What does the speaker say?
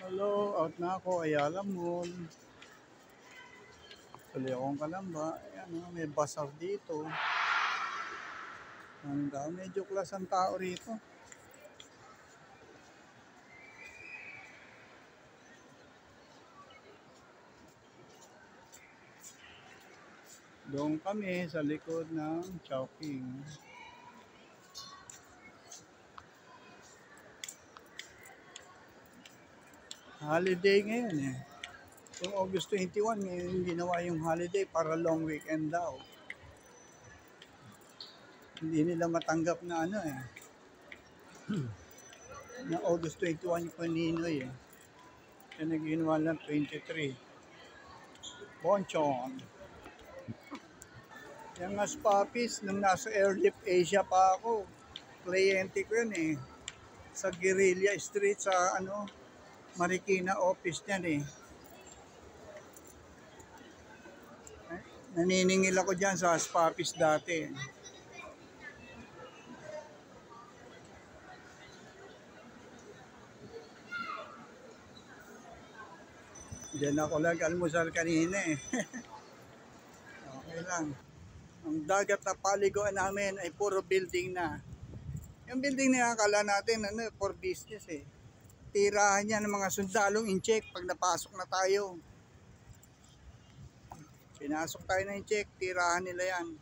Hello, out na ako, Ayala Mall. Tuloy ka lang ba? Ayan, may bazaar dito. Medyo class ang tao rito. Doon kami sa likod ng Chowking. Holiday ngayon eh. Yung August 21, ngayon ginawa yung holiday para long weekend daw. Hindi nila matanggap na ano eh. Na August 21 yung Paninoy eh. Kaya naginawa lang 23. Bonchon. Yung as puppies, nung nasa Airlift Asia pa ako, kliyente ko yun eh. Sa Guerrilla Street, sa Marikina office niyan eh. Naniningil ako dyan sa as puppies dati. Diyan ako nag-almusal kanina eh. Okay lang. Ang dagat na paliguan namin ay puro building na. Yung building na akala natin for business eh. Tirahan niya ng mga sundalong in-check pag napasok na tayo. Pinasok tayo na in-check, tirahan nila yan.